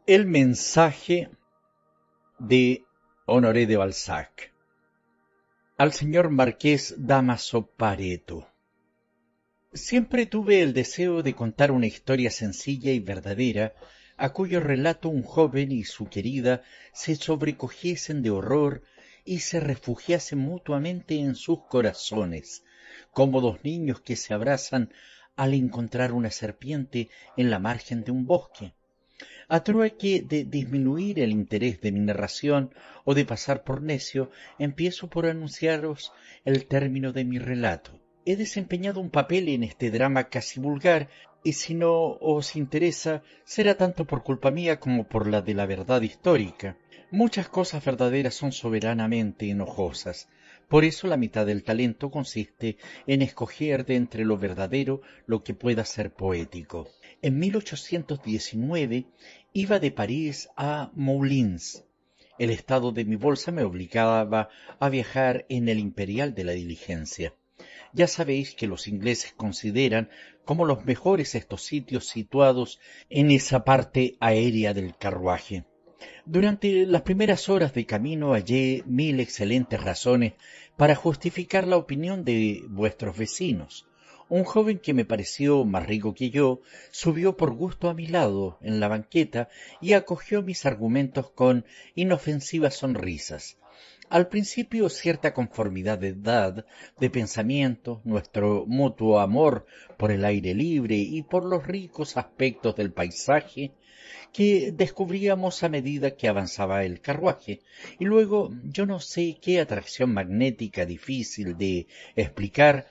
El mensaje de Honoré de Balzac al señor Marqués Dámaso Pareto. Siempre tuve el deseo de contar una historia sencilla y verdadera, a cuyo relato un joven y su querida se sobrecogiesen de horror y se refugiasen mutuamente en sus corazones, como dos niños que se abrazan al encontrar una serpiente en la margen de un bosque. A trueque de disminuir el interés de mi narración o de pasar por necio, empiezo por anunciaros el término de mi relato. He desempeñado un papel en este drama casi vulgar, y si no os interesa, será tanto por culpa mía como por la de la verdad histórica. Muchas cosas verdaderas son soberanamente enojosas. Por eso la mitad del talento consiste en escoger de entre lo verdadero lo que pueda ser poético. En 1819 iba de París a Moulins. El estado de mi bolsa me obligaba a viajar en el Imperial de la Diligencia. Ya sabéis que los ingleses consideran como los mejores estos sitios situados en esa parte aérea del carruaje. Durante las primeras horas de camino hallé 1000 excelentes razones para justificar la opinión de vuestros vecinos. Un joven que me pareció más rico que yo subió por gusto a mi lado en la banqueta y acogió mis argumentos con inofensivas sonrisas. Al principio cierta conformidad de edad, de pensamiento, nuestro mutuo amor por el aire libre y por los ricos aspectos del paisaje que descubríamos a medida que avanzaba el carruaje, y luego yo no sé qué atracción magnética difícil de explicar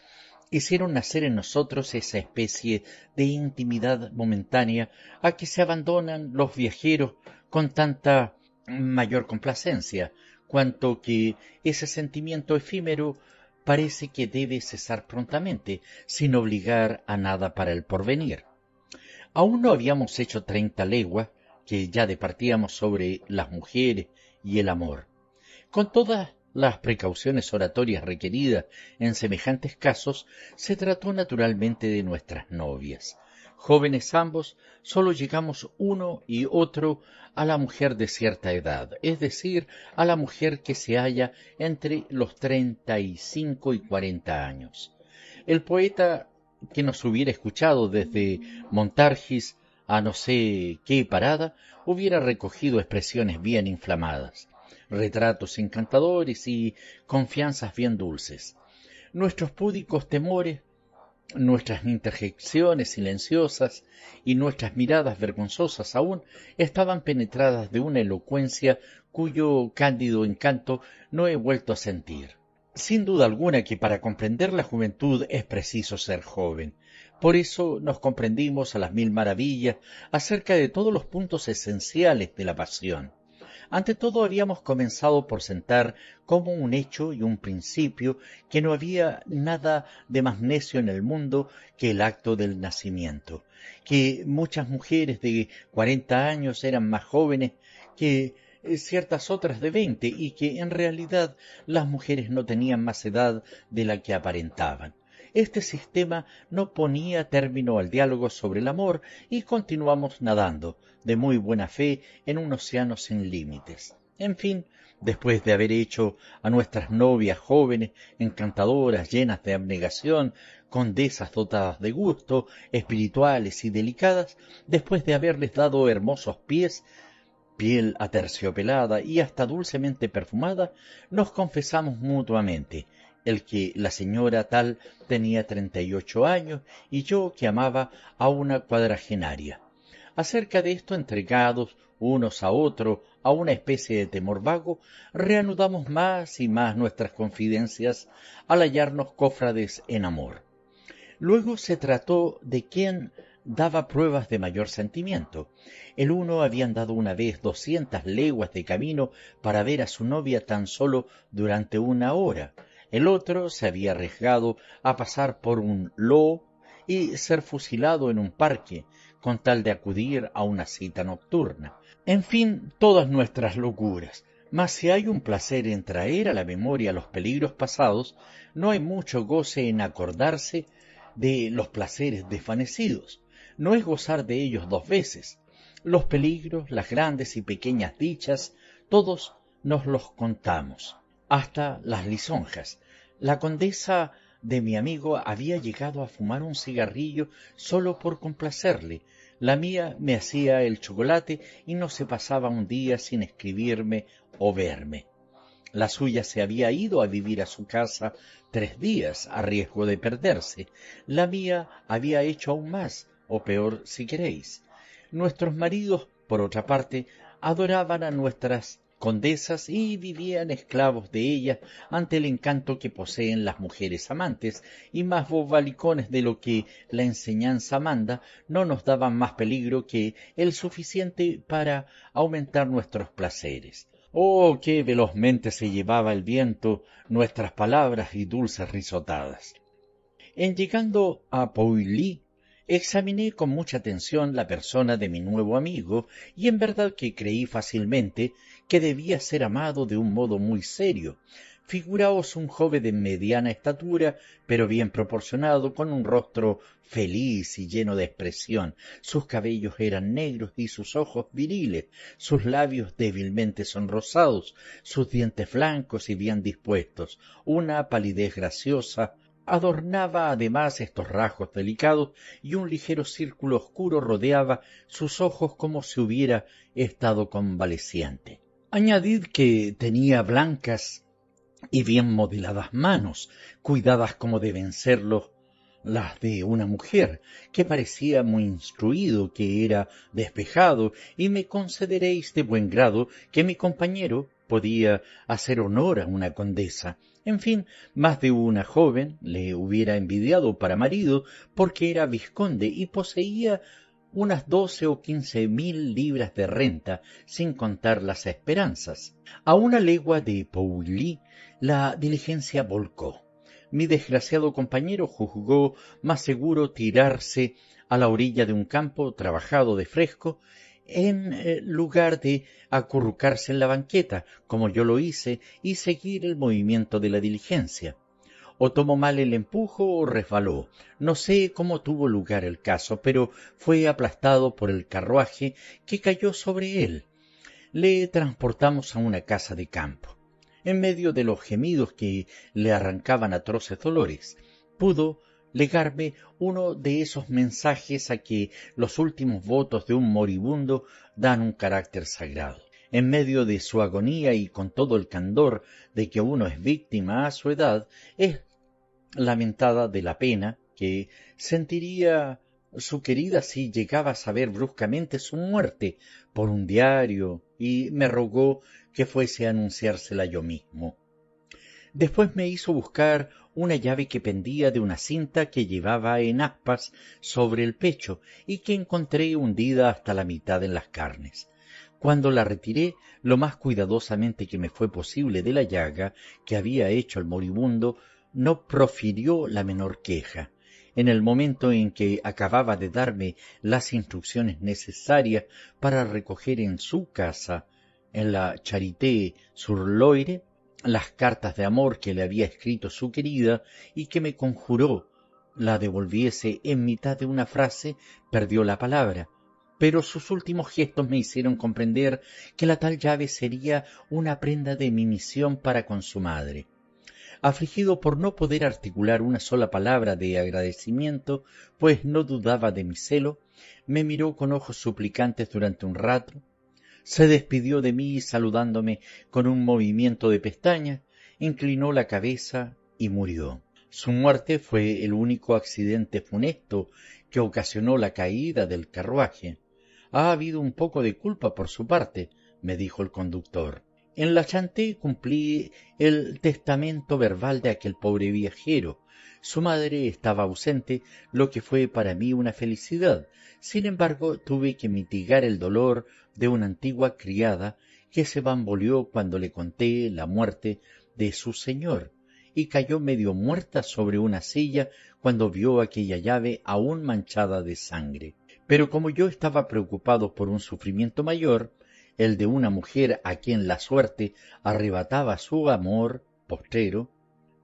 hicieron nacer en nosotros esa especie de intimidad momentánea a que se abandonan los viajeros con tanta mayor complacencia, cuanto que ese sentimiento efímero parece que debe cesar prontamente, sin obligar a nada para el porvenir. Aún no habíamos hecho 30 leguas, que ya departíamos sobre las mujeres y el amor. Con todas las precauciones oratorias requeridas en semejantes casos, se trató naturalmente de nuestras novias. Jóvenes ambos, sólo llegamos uno y otro a la mujer de cierta edad, es decir, a la mujer que se halla entre los 35 y 40 años. El poeta que nos hubiera escuchado desde Montargis a no sé qué parada, hubiera recogido expresiones bien inflamadas, retratos encantadores y confianzas bien dulces. Nuestros púdicos temores, nuestras interjecciones silenciosas y nuestras miradas vergonzosas aún estaban penetradas de una elocuencia cuyo cándido encanto no he vuelto a sentir. Sin duda alguna que para comprender la juventud es preciso ser joven. Por eso nos comprendimos a las 1000 maravillas acerca de todos los puntos esenciales de la pasión. Ante todo habíamos comenzado por sentar como un hecho y un principio que no había nada de más necio en el mundo que el acto del nacimiento, que muchas mujeres de 40 años eran más jóvenes que ciertas otras de 20 y que en realidad las mujeres no tenían más edad de la que aparentaban. Este sistema no ponía término al diálogo sobre el amor y continuamos nadando, de muy buena fe, en un océano sin límites. En fin, después de haber hecho a nuestras novias jóvenes, encantadoras, llenas de abnegación, condesas dotadas de gusto, espirituales y delicadas, después de haberles dado hermosos pies, piel aterciopelada y hasta dulcemente perfumada, nos confesamos mutuamente, el que la señora tal tenía 38 años y yo que amaba a una cuadragenaria. Acerca de esto, entregados unos a otros a una especie de temor vago, reanudamos más y más nuestras confidencias al hallarnos cofrades en amor. Luego se trató de quién daba pruebas de mayor sentimiento. El uno había andado una vez 200 leguas de camino para ver a su novia tan solo durante una hora. El otro se había arriesgado a pasar por un loo y ser fusilado en un parque, con tal de acudir a una cita nocturna. En fin, todas nuestras locuras. Mas si hay un placer en traer a la memoria los peligros pasados, no hay mucho goce en acordarse de los placeres desvanecidos. No es gozar de ellos dos veces. Los peligros, las grandes y pequeñas dichas, todos nos los contamos, hasta las lisonjas. La condesa de mi amigo había llegado a fumar un cigarrillo solo por complacerle. La mía me hacía el chocolate y no se pasaba un día sin escribirme o verme. La suya se había ido a vivir a su casa 3 días a riesgo de perderse. La mía había hecho aún más, o peor si queréis. Nuestros maridos, por otra parte, adoraban a nuestras condesas y vivían esclavos de ellas ante el encanto que poseen las mujeres amantes, y más bobalicones de lo que la enseñanza manda, no nos daban más peligro que el suficiente para aumentar nuestros placeres. Oh, qué velozmente se llevaba el viento nuestras palabras y dulces risotadas. En llegando a Pouilly, examiné con mucha atención la persona de mi nuevo amigo, y en verdad que creí fácilmente que debía ser amado de un modo muy serio. Figuraos un joven de mediana estatura, pero bien proporcionado, con un rostro feliz y lleno de expresión. Sus cabellos eran negros y sus ojos viriles, sus labios débilmente sonrosados, sus dientes blancos y bien dispuestos, una palidez graciosa adornaba además estos rasgos delicados, y un ligero círculo oscuro rodeaba sus ojos como si hubiera estado convaleciente. Añadid que tenía blancas y bien modeladas manos, cuidadas como deben serlo las de una mujer, que parecía muy instruido, que era despejado, y me concederéis de buen grado que mi compañero podía hacer honor a una condesa. En fin, más de una joven le hubiera envidiado para marido, porque era vizconde y poseía unas 12 o 15 mil libras de renta, sin contar las esperanzas. A una legua de Pouilly la diligencia volcó. Mi desgraciado compañero juzgó más seguro tirarse a la orilla de un campo trabajado de fresco, en lugar de acurrucarse en la banqueta, como yo lo hice, y seguir el movimiento de la diligencia. O tomó mal el empujo o resbaló. No sé cómo tuvo lugar el caso, pero fue aplastado por el carruaje, que cayó sobre él. Le transportamos a una casa de campo. En medio de los gemidos que le arrancaban atroces dolores, pudo legarme uno de esos mensajes a que los últimos votos de un moribundo dan un carácter sagrado. En medio de su agonía y con todo el candor de que uno es víctima a su edad, es lamentada de la pena que sentiría su querida si llegaba a saber bruscamente su muerte por un diario, y me rogó que fuese a anunciársela yo mismo. Después me hizo buscar una llave que pendía de una cinta que llevaba en aspas sobre el pecho y que encontré hundida hasta la mitad en las carnes. Cuando la retiré lo más cuidadosamente que me fue posible de la llaga que había hecho el moribundo, no profirió la menor queja. En el momento en que acababa de darme las instrucciones necesarias para recoger en su casa, en la Charité-sur-Loire, las cartas de amor que le había escrito su querida y que me conjuró la devolviese en mitad de una frase, perdió la palabra. Pero sus últimos gestos me hicieron comprender que la tal llave sería una prenda de mi misión para con su madre. Afligido por no poder articular una sola palabra de agradecimiento, pues no dudaba de mi celo, me miró con ojos suplicantes durante un rato, se despidió de mí saludándome con un movimiento de pestañas, inclinó la cabeza y murió. Su muerte fue el único accidente funesto que ocasionó la caída del carruaje. Ha habido un poco de culpa por su parte, me dijo el conductor. En la Chanté cumplí el testamento verbal de aquel pobre viajero. Su madre estaba ausente, lo que fue para mí una felicidad. Sin embargo, tuve que mitigar el dolor de una antigua criada que se bamboleó cuando le conté la muerte de su señor, y cayó medio muerta sobre una silla cuando vio aquella llave aún manchada de sangre. Pero como yo estaba preocupado por un sufrimiento mayor, el de una mujer a quien la suerte arrebataba su amor postrero,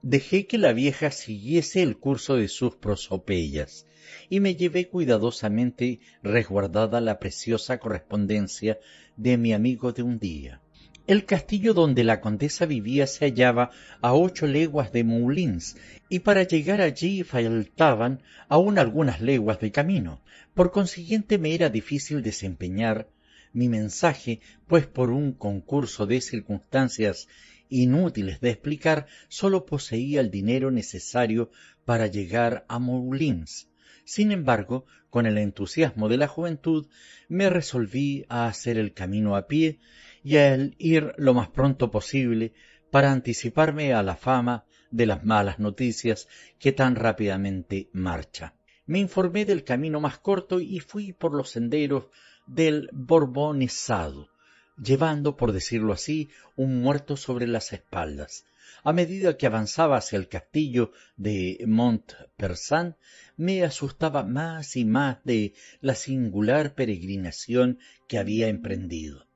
dejé que la vieja siguiese el curso de sus prosopeyas, y me llevé cuidadosamente resguardada la preciosa correspondencia de mi amigo de un día. El castillo donde la condesa vivía se hallaba a 8 leguas de Moulins, y para llegar allí faltaban aún algunas leguas de camino. Por consiguiente me era difícil desempeñar mi mensaje, pues por un concurso de circunstancias inútiles de explicar, sólo poseía el dinero necesario para llegar a Moulins. Sin embargo, con el entusiasmo de la juventud, me resolví a hacer el camino a pie, y al ir lo más pronto posible para anticiparme a la fama de las malas noticias que tan rápidamente marcha. Me informé del camino más corto y fui por los senderos del Bourbonnesado, llevando, por decirlo así, un muerto sobre las espaldas. A medida que avanzaba hacia el castillo de Montpersan, me asustaba más y más de la singular peregrinación que había emprendido.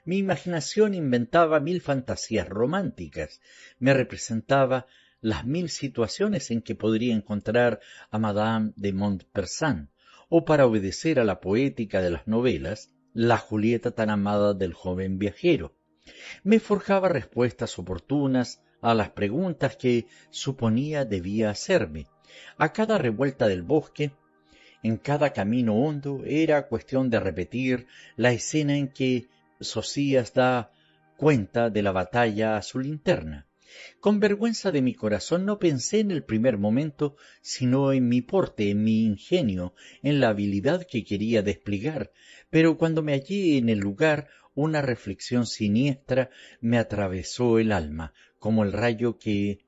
Mi imaginación inventaba 1000 fantasías románticas, me representaba las 1000 situaciones en que podría encontrar a Madame de Montpersan, o, para obedecer a la poética de las novelas, la Julieta tan amada del joven viajero. Me forjaba respuestas oportunas a las preguntas que suponía debía hacerme. A cada revuelta del bosque, en cada camino hondo, era cuestión de repetir la escena en que Socias da cuenta de la batalla a su linterna. Con vergüenza de mi corazón no pensé en el primer momento sino en mi porte, en mi ingenio, en la habilidad que quería desplegar, pero cuando me hallé en el lugar una reflexión siniestra me atravesó el alma, como el rayo que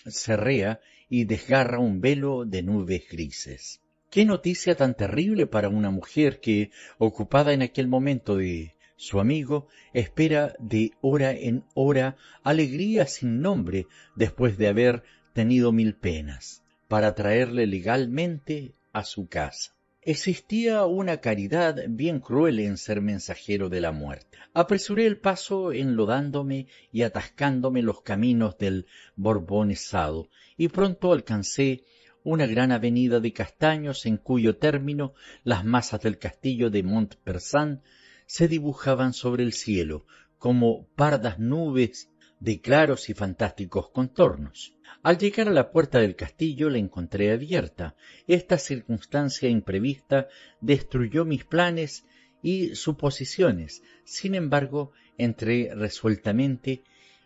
serrea y desgarra un velo de nubes grises. Qué noticia tan terrible para una mujer que, ocupada en aquel momento de su amigo, espera de hora en hora alegría sin nombre después de haber tenido 1000 penas, para traerle legalmente a su casa. Existía una caridad bien cruel en ser mensajero de la muerte. Apresuré el paso enlodándome y atascándome los caminos del Bourbonnesado, y pronto alcancé una gran avenida de castaños en cuyo término las masas del castillo de Montpersan se dibujaban sobre el cielo como pardas nubes de claros y fantásticos contornos. Al llegar a la puerta del castillo la encontré abierta. Esta circunstancia imprevista destruyó mis planes y suposiciones. Sin embargo, entré resueltamente,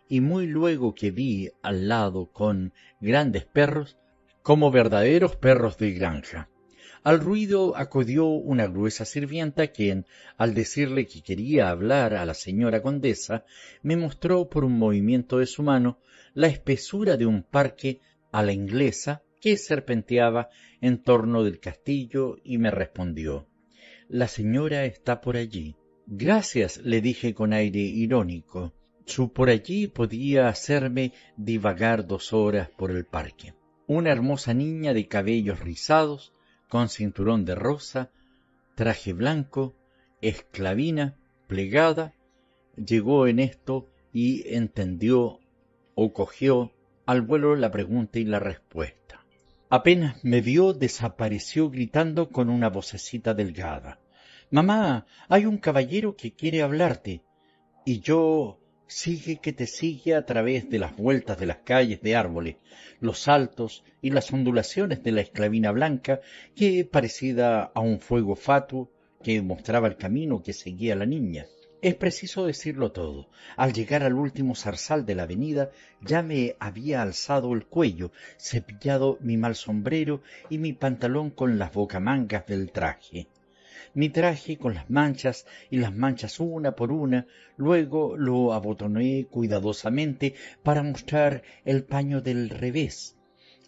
y muy luego que vi al lado con grandes perros, como verdaderos perros de granja. Al ruido acudió una gruesa sirvienta, quien, al decirle que quería hablar a la señora condesa, me mostró por un movimiento de su mano la espesura de un parque a la inglesa que serpenteaba en torno del castillo, y me respondió: «La señora está por allí». «Gracias», le dije con aire irónico. Su por allí podía hacerme divagar 2 horas por el parque. Una hermosa niña de cabellos rizados, con cinturón de rosa, traje blanco, esclavina, plegada, llegó en esto y entendió o cogió al vuelo la pregunta y la respuesta. Apenas me vio, desapareció gritando con una vocecita delgada: «Mamá, hay un caballero que quiere hablarte». Y yo: «Sigue que te sigue» a través de las vueltas de las calles de árboles, los saltos y las ondulaciones de la esclavina blanca, que, parecida a un fuego fatuo, que mostraba el camino que seguía la niña. Es preciso decirlo todo. Al llegar al último zarzal de la avenida, ya me había alzado el cuello, cepillado mi mal sombrero y mi pantalón con las bocamangas del traje. Mi traje con las manchas, y las manchas una por una. Luego lo abotoné cuidadosamente para mostrar el paño del revés,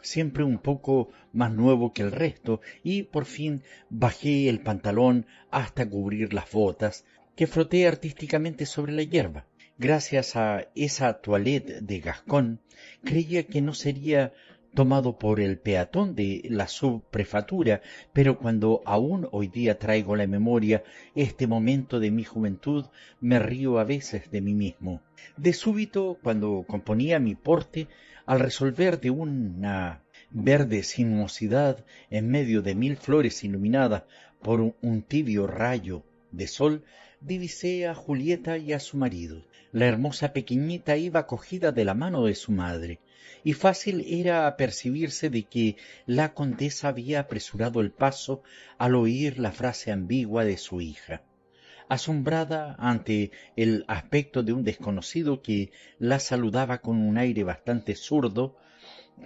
siempre un poco más nuevo que el resto, y por fin bajé el pantalón hasta cubrir las botas, que froté artísticamente sobre la hierba. Gracias a esa toilette de Gascón, creía que no sería tomado por el peatón de la subprefectura, pero cuando aún hoy día traigo a la memoria este momento de mi juventud, me río a veces de mí mismo. De súbito, cuando componía mi porte, al resolver de una verde sinuosidad en medio de 1000 flores iluminadas por un tibio rayo de sol, divisé a Julieta y a su marido. La hermosa pequeñita iba cogida de la mano de su madre, y fácil era apercibirse de que la condesa había apresurado el paso al oír la frase ambigua de su hija. Asombrada ante el aspecto de un desconocido que la saludaba con un aire bastante zurdo,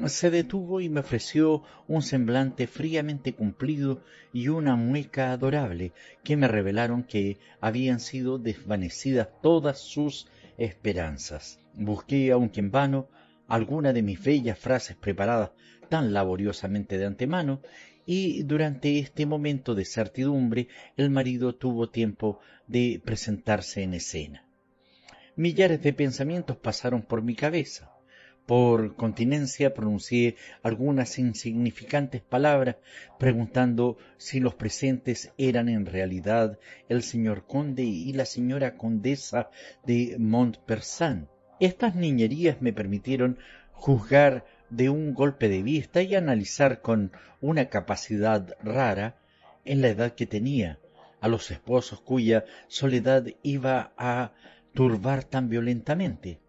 se detuvo y me ofreció un semblante fríamente cumplido y una mueca adorable que me revelaron que habían sido desvanecidas todas sus esperanzas. Busqué, aunque en vano, alguna de mis bellas frases preparadas tan laboriosamente de antemano, y durante este momento de certidumbre el marido tuvo tiempo de presentarse en escena. Millares de pensamientos pasaron por mi cabeza. Por continencia pronuncié algunas insignificantes palabras, preguntando si los presentes eran en realidad el señor conde y la señora condesa de Montpersan. Estas niñerías me permitieron juzgar de un golpe de vista y analizar con una capacidad rara, en la edad que tenía, a los esposos cuya soledad iba a turbar tan violentamente.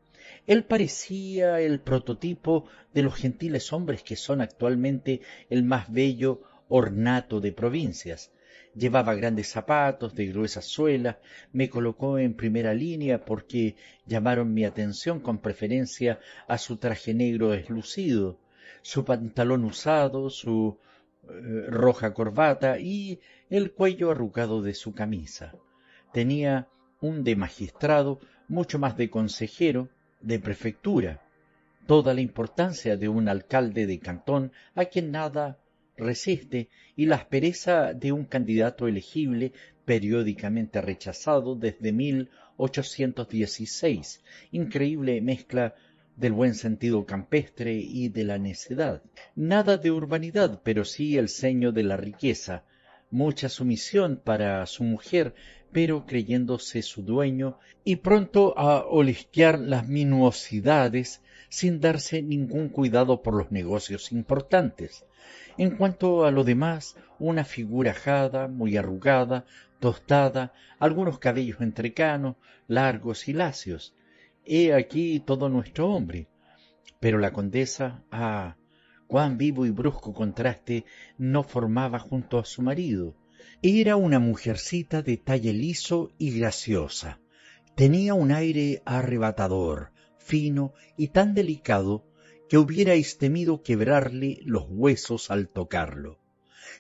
Él parecía el prototipo de los gentiles hombres que son actualmente el más bello ornato de provincias. Llevaba grandes zapatos de gruesa suela, me colocó en primera línea porque llamaron mi atención con preferencia a su traje negro deslucido, su pantalón usado, su roja corbata y el cuello arrugado de su camisa. Tenía un de magistrado, mucho más de consejero, de prefectura, toda la importancia de un alcalde de cantón a quien nada resiste y la aspereza de un candidato elegible periódicamente rechazado desde 1816, increíble mezcla del buen sentido campestre y de la necedad. Nada de urbanidad, pero sí el ceño de la riqueza, mucha sumisión para su mujer, pero creyéndose su dueño y pronto a olisquear las minuosidades sin darse ningún cuidado por los negocios importantes. En cuanto a lo demás, una figura ajada, muy arrugada, tostada, algunos cabellos entrecanos, largos y lacios. He aquí todo nuestro hombre. Pero la condesa, cuán vivo y brusco contraste no formaba junto a su marido. Era una mujercita de talle liso y graciosa. Tenía un aire arrebatador, fino y tan delicado que hubierais temido quebrarle los huesos al tocarlo.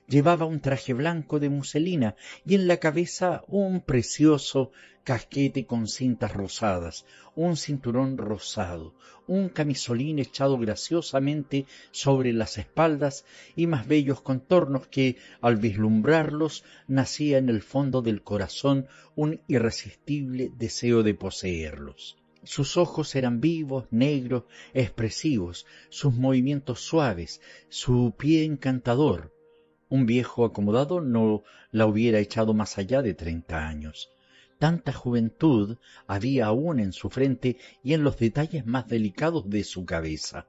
Llevaba un traje blanco de muselina y en la cabeza un precioso casquete con cintas rosadas, un cinturón rosado, un camisolín echado graciosamente sobre las espaldas y más bellos contornos que, al vislumbrarlos, nacía en el fondo del corazón un irresistible deseo de poseerlos. Sus ojos eran vivos, negros, expresivos, sus movimientos suaves, su pie encantador. Un viejo acomodado no la hubiera echado más allá de 30 años. Tanta juventud había aún en su frente y en los detalles más delicados de su cabeza.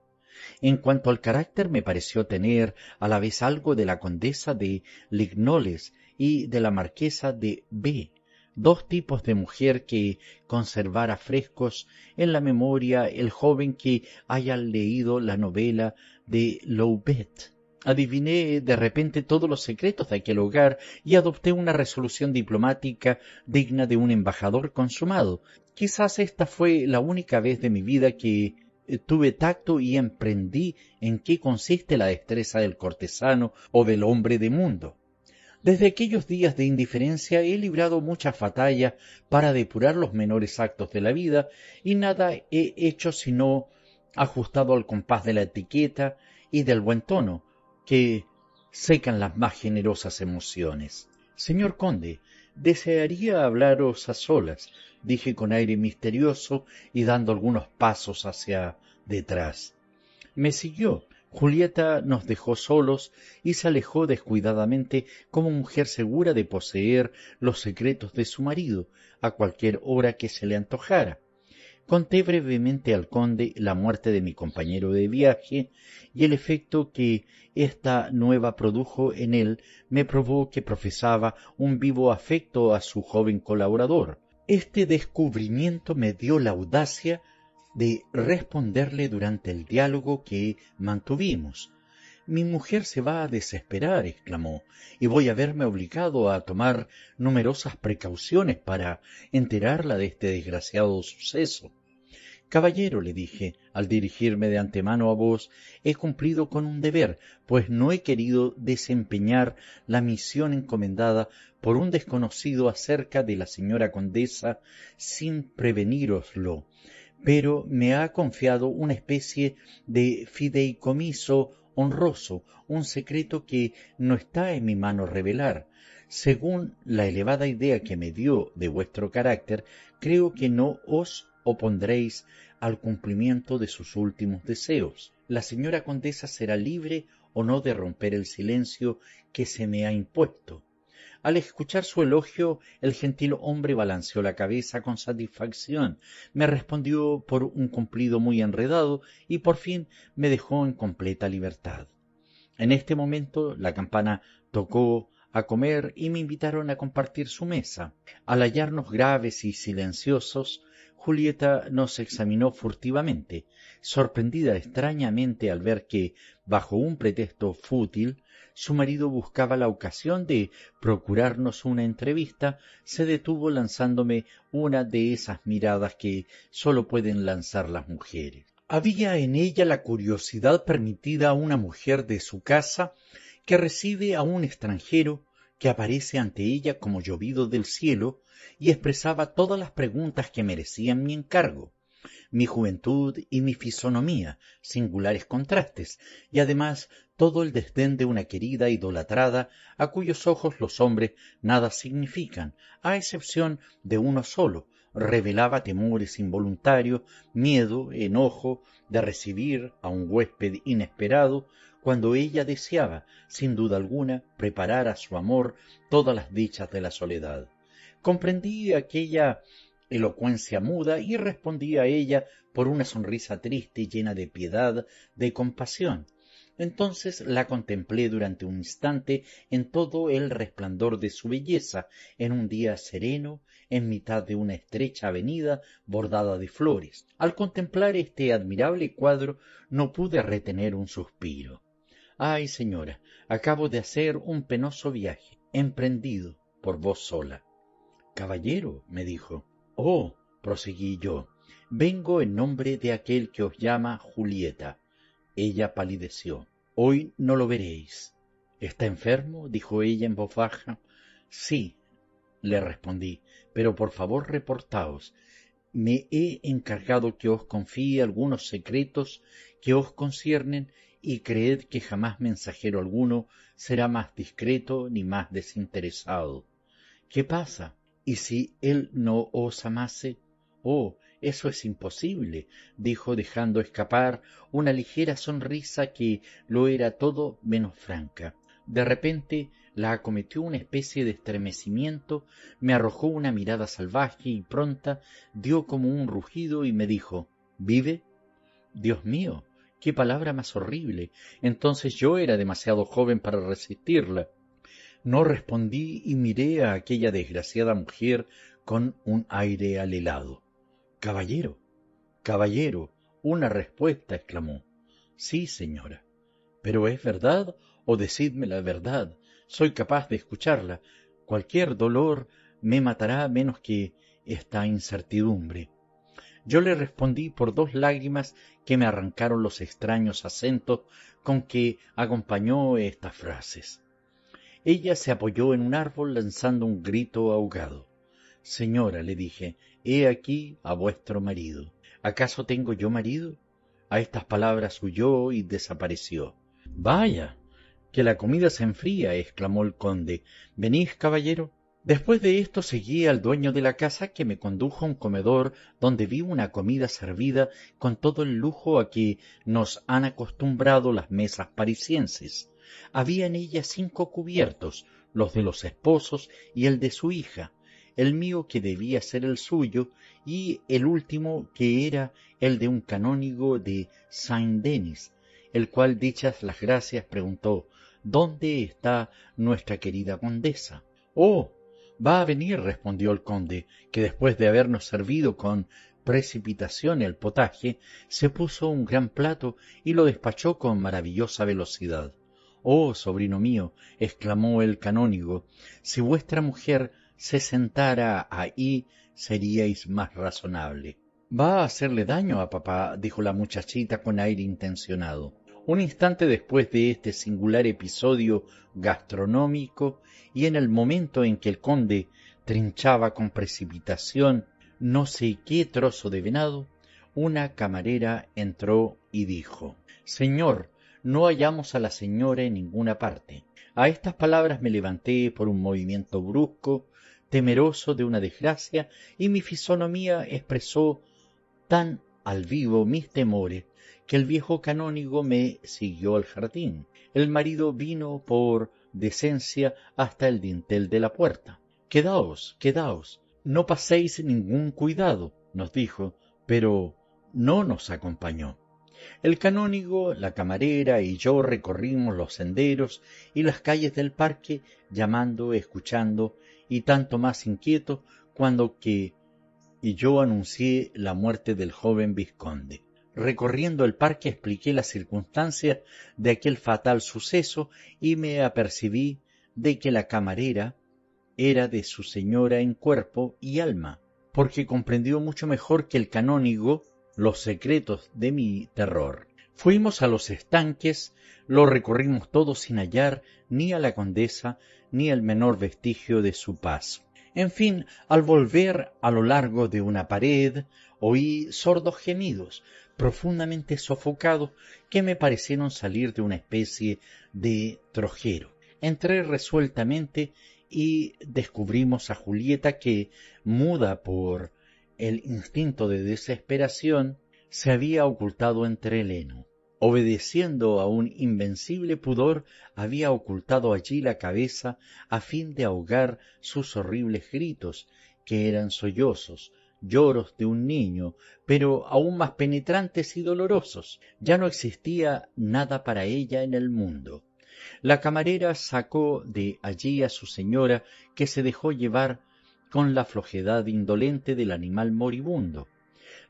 En cuanto al carácter, me pareció tener a la vez algo de la condesa de Lignoles y de la marquesa de B., dos tipos de mujer que conservara frescos en la memoria el joven que haya leído la novela de Loubet. Adiviné de repente todos los secretos de aquel hogar y adopté una resolución diplomática digna de un embajador consumado. Quizás esta fue la única vez de mi vida que tuve tacto y emprendí en qué consiste la destreza del cortesano o del hombre de mundo. Desde aquellos días de indiferencia he librado muchas batallas para depurar los menores actos de la vida y nada he hecho sino ajustado al compás de la etiqueta y del buen tono, que secan las más generosas emociones. Señor conde, desearía hablaros a solas, dije con aire misterioso y dando algunos pasos hacia detrás. Me siguió. Julieta nos dejó solos y se alejó descuidadamente como mujer segura de poseer los secretos de su marido a cualquier hora que se le antojara. Conté brevemente al conde la muerte de mi compañero de viaje y el efecto que esta nueva produjo en él. Me probó que profesaba un vivo afecto a su joven colaborador. Este descubrimiento me dio la audacia de responderle durante el diálogo que mantuvimos. «Mi mujer se va a desesperar», exclamó, «y voy a verme obligado a tomar numerosas precauciones para enterarla de este desgraciado suceso». «Caballero», le dije, al dirigirme de antemano a vos, «he cumplido con un deber, pues no he querido desempeñar la misión encomendada por un desconocido acerca de la señora condesa sin preveníroslo, pero me ha confiado una especie de fideicomiso honroso, un secreto que no está en mi mano revelar. Según la elevada idea que me dio de vuestro carácter, creo que no os opondréis al cumplimiento de sus últimos deseos. La señora condesa será libre o no de romper el silencio que se me ha impuesto». Al escuchar su elogio, el gentil hombre balanceó la cabeza con satisfacción, me respondió por un cumplido muy enredado y por fin me dejó en completa libertad. En este momento la campana tocó a comer y me invitaron a compartir su mesa. Al hallarnos graves y silenciosos, Julieta nos examinó furtivamente, sorprendida extrañamente al ver que, bajo un pretexto fútil, su marido buscaba la ocasión de procurarnos una entrevista. Se detuvo lanzándome una de esas miradas que sólo pueden lanzar las mujeres. Había en ella la curiosidad permitida a una mujer de su casa que recibe a un extranjero que aparece ante ella como llovido del cielo, y expresaba todas las preguntas que merecían mi encargo. Mi juventud y mi fisonomía, singulares contrastes, y además todo el desdén de una querida idolatrada a cuyos ojos los hombres nada significan, a excepción de uno solo, revelaba temores involuntarios, miedo, enojo de recibir a un huésped inesperado, cuando ella deseaba, sin duda alguna, preparar a su amor todas las dichas de la soledad. Comprendí aquella elocuencia muda y respondí a ella por una sonrisa triste llena de piedad, de compasión. Entonces la contemplé durante un instante en todo el resplandor de su belleza, en un día sereno, en mitad de una estrecha avenida bordada de flores. Al contemplar este admirable cuadro no pude retener un suspiro. «Ay, señora, acabo de hacer un penoso viaje, emprendido por vos sola». «Caballero», me dijo. «Oh», proseguí yo, «vengo en nombre de aquel que os llama Julieta». Ella palideció. «Hoy no lo veréis». «¿Está enfermo?», dijo ella en voz baja. «Sí», le respondí, «pero por favor reportaos. Me he encargado que os confíe algunos secretos que os conciernen, y creed que jamás mensajero alguno será más discreto ni más desinteresado». «¿Qué pasa? ¿Y si él no os amase?». «Oh, eso es imposible», dijo dejando escapar una ligera sonrisa que lo era todo menos franca. De repente la acometió una especie de estremecimiento, me arrojó una mirada salvaje y pronta, dio como un rugido y me dijo: «¿Vive?». «Dios mío, qué palabra más horrible». Entonces yo era demasiado joven para resistirla. No respondí y miré a aquella desgraciada mujer con un aire alelado. «Caballero, caballero, una respuesta», exclamó. «Sí, señora». «¿Pero es verdad o decidme la verdad? Soy capaz de escucharla. Cualquier dolor me matará menos que esta incertidumbre». Yo le respondí por dos lágrimas que me arrancaron los extraños acentos con que acompañó estas frases. Ella se apoyó en un árbol lanzando un grito ahogado. «Señora», le dije, «he aquí a vuestro marido». «¿Acaso tengo yo marido?». A estas palabras huyó y desapareció. «Vaya, que la comida se enfría», exclamó el conde. «¿Venís, caballero?». Después de esto seguí al dueño de la casa, que me condujo a un comedor donde vi una comida servida con todo el lujo a que nos han acostumbrado las mesas parisienses. Había en ella 5 cubiertos, los de los esposos y el de su hija. el mío que debía ser el suyo, y el último que era el de un canónigo de Saint-Denis, el cual, dichas las gracias, preguntó: ¿dónde está nuestra querida condesa? —Oh, va a venir —respondió el conde, que después de habernos servido con precipitación el potaje, se puso un gran plato y lo despachó con maravillosa velocidad. —Oh, sobrino mío —exclamó el canónigo—, si vuestra mujer se sentara ahí, seríais más razonable. —Va a hacerle daño a papá —dijo la muchachita con aire intencionado. Un instante después de este singular episodio gastronómico, y en el momento en que el conde trinchaba con precipitación no sé qué trozo de venado, una camarera entró y dijo: —Señor, no hallamos a la señora en ninguna parte. A estas palabras me levanté por un movimiento brusco, temeroso de una desgracia, y mi fisonomía expresó tan al vivo mis temores que el viejo canónigo me siguió al jardín. El marido vino por decencia hasta el dintel de la puerta. —Quedaos, quedaos, no paséis ningún cuidado —nos dijo, pero no nos acompañó. El canónigo, la camarera y yo recorrimos los senderos y las calles del parque, llamando, escuchando, y tanto más inquieto cuando que yo anuncié la muerte del joven vizconde. Recorriendo el parque expliqué las circunstancias de aquel fatal suceso y me apercibí de que la camarera era de su señora en cuerpo y alma, porque comprendió mucho mejor que el canónigo los secretos de mi terror. Fuimos a los estanques, lo recorrimos todo sin hallar ni a la condesa ni el menor vestigio de su paso. En fin, al volver a lo largo de una pared, oí sordos gemidos, profundamente sofocados, que me parecieron salir de una especie de trojero. Entré resueltamente y descubrimos a Julieta que, muda por el instinto de desesperación, se había ocultado entre el heno. Obedeciendo a un invencible pudor, había ocultado allí la cabeza a fin de ahogar sus horribles gritos, que eran sollozos, lloros de un niño, pero aún más penetrantes y dolorosos. Ya no existía nada para ella en el mundo. La camarera sacó de allí a su señora, que se dejó llevar con la flojedad indolente del animal moribundo.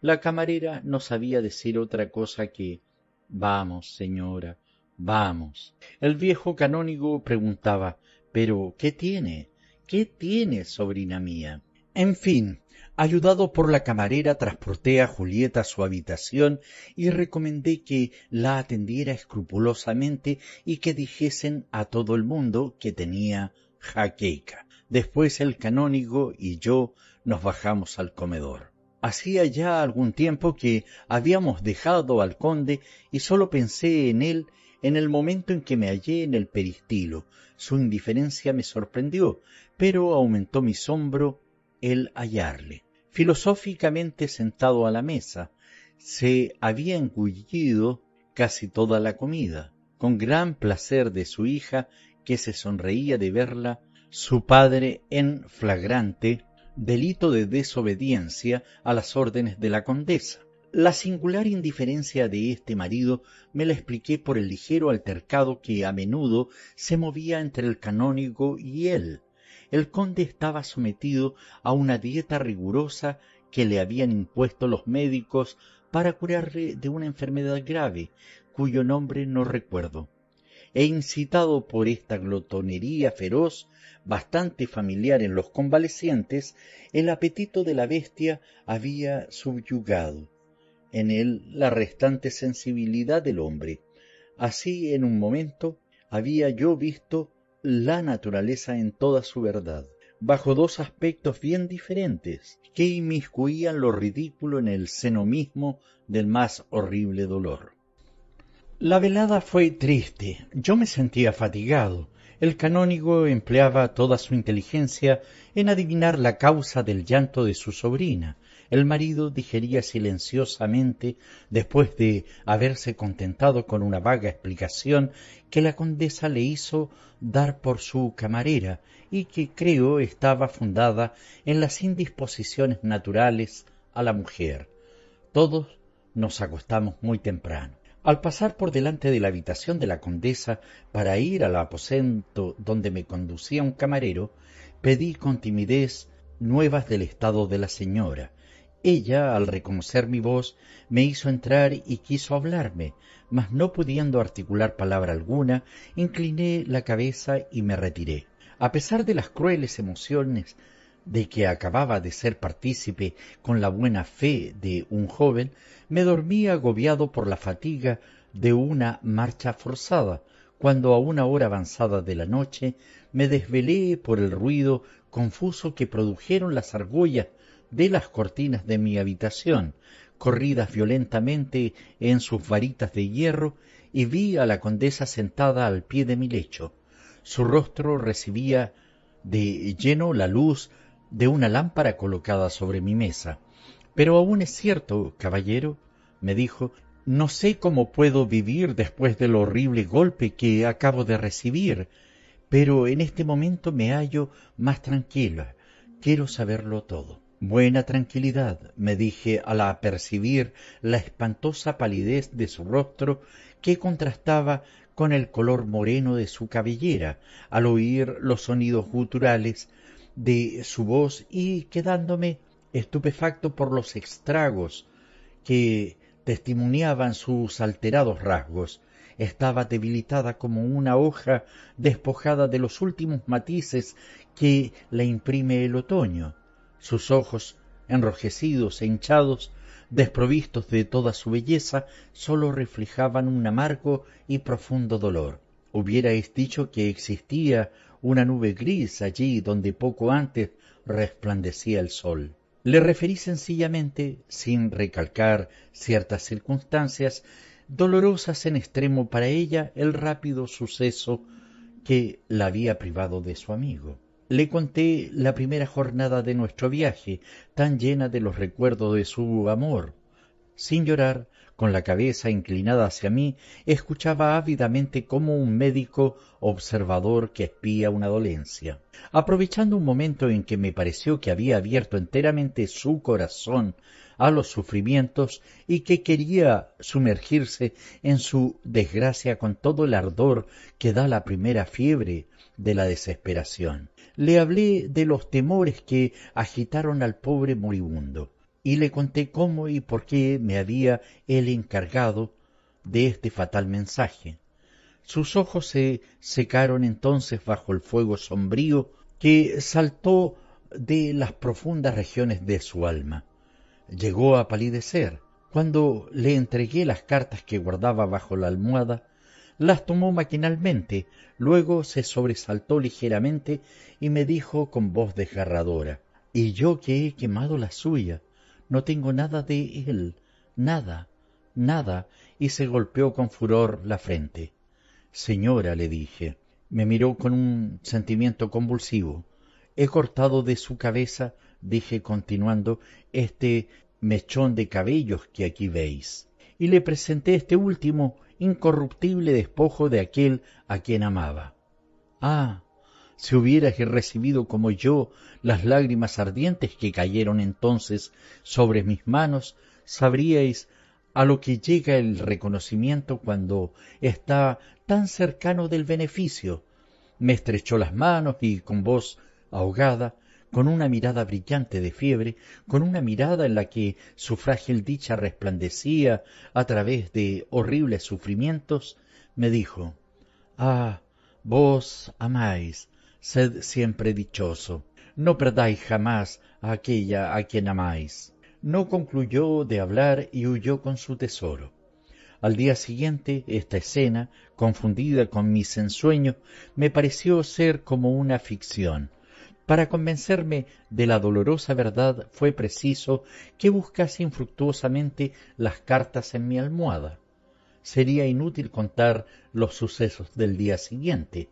La camarera no sabía decir otra cosa que: «Vamos, señora, vamos». El viejo canónigo preguntaba: «¿Pero qué tiene? ¿Qué tiene, sobrina mía?». En fin, ayudado por la camarera, transporté a Julieta a su habitación y recomendé que la atendiera escrupulosamente y que dijesen a todo el mundo que tenía jaqueca. Después el canónigo y yo nos bajamos al comedor. Hacía ya algún tiempo que habíamos dejado al conde y sólo pensé en él en el momento en que me hallé en el peristilo. Su indiferencia me sorprendió, pero aumentó mi asombro el hallarle. Filosóficamente sentado a la mesa, se había engullido casi toda la comida, con gran placer de su hija, que se sonreía de verla, su padre en flagrante delito de desobediencia a las órdenes de la condesa. La singular indiferencia de este marido me la expliqué por el ligero altercado que a menudo se movía entre el canónigo y él. El conde estaba sometido a una dieta rigurosa que le habían impuesto los médicos para curarle de una enfermedad grave, cuyo nombre no recuerdo. E incitado por esta glotonería feroz, bastante familiar en los convalecientes, el apetito de la bestia había subyugado en él la restante sensibilidad del hombre. Así, en un momento, había yo visto la naturaleza en toda su verdad, bajo dos aspectos bien diferentes, que inmiscuían lo ridículo en el seno mismo del más horrible dolor. La velada fue triste, yo me sentía fatigado. El canónigo empleaba toda su inteligencia en adivinar la causa del llanto de su sobrina, el marido digería silenciosamente, después de haberse contentado con una vaga explicación que la condesa le hizo dar por su camarera y que creo estaba fundada en las indisposiciones naturales a la mujer. Todos nos acostamos muy temprano. Al pasar por delante de la habitación de la condesa para ir al aposento donde me conducía un camarero, pedí con timidez nuevas del estado de la señora. Ella, al reconocer mi voz, me hizo entrar y quiso hablarme, mas no pudiendo articular palabra alguna, incliné la cabeza y me retiré. A pesar de las crueles emociones de que acababa de ser partícipe con la buena fe de un joven, me dormí agobiado por la fatiga de una marcha forzada, cuando a una hora avanzada de la noche me desvelé por el ruido confuso que produjeron las argollas de las cortinas de mi habitación, corridas violentamente en sus varitas de hierro, y vi a la condesa sentada al pie de mi lecho. Su rostro recibía de lleno la luz de una lámpara colocada sobre mi mesa. Pero aún es cierto, caballero, me dijo, no sé cómo puedo vivir después del horrible golpe que acabo de recibir, pero en este momento me hallo más tranquila. Quiero saberlo todo. Buena tranquilidad, me dije al apercibir la espantosa palidez de su rostro que contrastaba con el color moreno de su cabellera, al oír los sonidos guturales de su voz y quedándome estupefacto por los estragos que testimoniaban sus alterados rasgos. Estaba debilitada como una hoja despojada de los últimos matices que le imprime el otoño. Sus ojos, enrojecidos e hinchados, desprovistos de toda su belleza, sólo reflejaban un amargo y profundo dolor. Hubierais dicho que existía una nube gris allí donde poco antes resplandecía el sol. Le referí sencillamente, sin recalcar ciertas circunstancias dolorosas en extremo para ella, el rápido suceso que la había privado de su amigo. Le conté la primera jornada de nuestro viaje, tan llena de los recuerdos de su amor. Sin llorar, con la cabeza inclinada hacia mí, escuchaba ávidamente como un médico observador que espía una dolencia. Aprovechando un momento en que me pareció que había abierto enteramente su corazón a los sufrimientos y que quería sumergirse en su desgracia con todo el ardor que da la primera fiebre de la desesperación, le hablé de los temores que agitaron al pobre moribundo y le conté cómo y por qué me había él encargado de este fatal mensaje. Sus ojos se secaron entonces bajo el fuego sombrío que saltó de las profundas regiones de su alma. Llegó a palidecer. Cuando le entregué las cartas que guardaba bajo la almohada, las tomó maquinalmente, luego se sobresaltó ligeramente y me dijo con voz desgarradora: «Y yo que he quemado la suya, no tengo nada de él, nada, nada», y se golpeó con furor la frente. «Señora», le dije. Me miró con un sentimiento convulsivo. «He cortado de su cabeza», dije continuando, «este mechón de cabellos que aquí veis», y le presenté este último incorruptible despojo de aquel a quien amaba. «Ah, si hubierais recibido como yo las lágrimas ardientes que cayeron entonces sobre mis manos, sabríais a lo que llega el reconocimiento cuando está tan cercano del beneficio». Me estrechó las manos y con voz ahogada, con una mirada brillante de fiebre, con una mirada en la que su frágil dicha resplandecía a través de horribles sufrimientos, me dijo: «Ah, vos amáis, sed siempre dichoso, no perdáis jamás a aquella a quien amáis». No concluyó de hablar y huyó con su tesoro. Al día siguiente, esta escena, confundida con mis ensueños, me pareció ser como una ficción. Para convencerme de la dolorosa verdad fue preciso que buscase infructuosamente las cartas en mi almohada. Sería inútil contar los sucesos del día siguiente.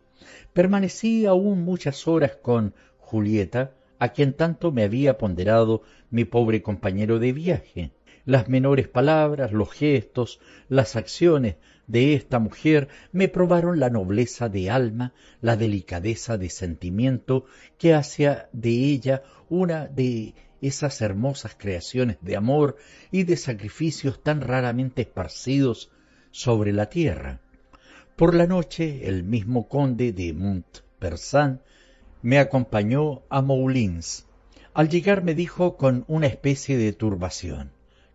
Permanecí aún muchas horas con Julieta, a quien tanto me había ponderado mi pobre compañero de viaje. Las menores palabras, los gestos, las acciones de esta mujer me probaron la nobleza de alma, la delicadeza de sentimiento que hacía de ella una de esas hermosas creaciones de amor y de sacrificios tan raramente esparcidos sobre la tierra. Por la noche el mismo conde de Montpersan me acompañó a Moulins. Al llegar me dijo con una especie de turbación: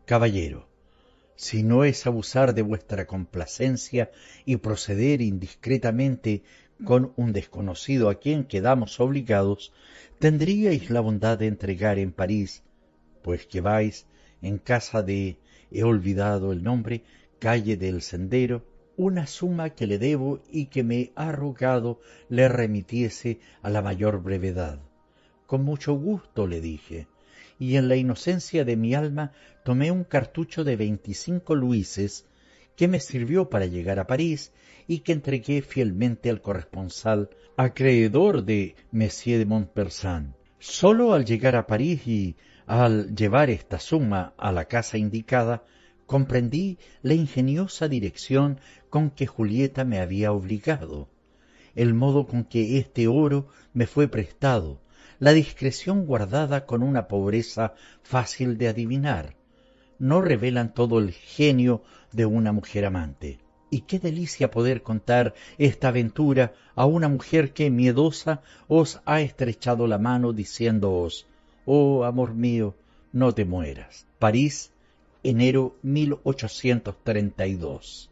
«Caballero, si no es abusar de vuestra complacencia y proceder indiscretamente con un desconocido a quien quedamos obligados, tendríais la bondad de entregar en París, pues que vais en casa de, he olvidado el nombre, calle del Sendero, una suma que le debo y que me ha rogado le remitiese a la mayor brevedad». «Con mucho gusto», le dije, y en la inocencia de mi alma tomé un cartucho de 25 luises que me sirvió para llegar a París y que entregué fielmente al corresponsal acreedor de Monsieur de Montpersan. Sólo al llegar a París y al llevar esta suma a la casa indicada, comprendí la ingeniosa dirección con que Julieta me había obligado, el modo con que este oro me fue prestado, la discreción guardada con una pobreza fácil de adivinar. No revelan todo el genio de una mujer amante. Y qué delicia poder contar esta aventura a una mujer que, miedosa, os ha estrechado la mano diciéndoos: «Oh, amor mío, no te mueras». París, enero 1832.